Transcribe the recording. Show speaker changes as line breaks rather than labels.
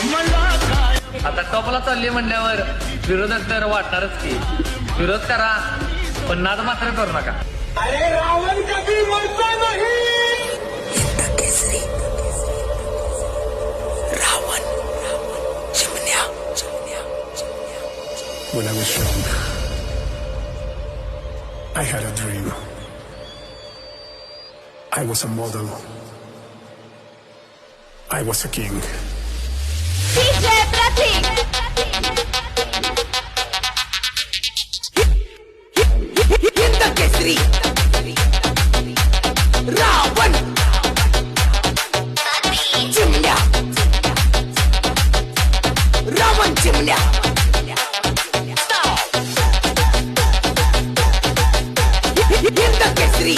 आता टॉपला चालली म्हणल्यावर विरोधक तर वाटणारच की. विरोध करा पण नाद मात्र करू नका.
अरे रावण कभी मरता नहीं.
केसरी रावण चिमण्या.
When I was young, I had a dream. I was a model. I was a king.
DJ Pratik. Hinda Kesri Ravan Chimnya Ravan Chimnya Hinda Kesri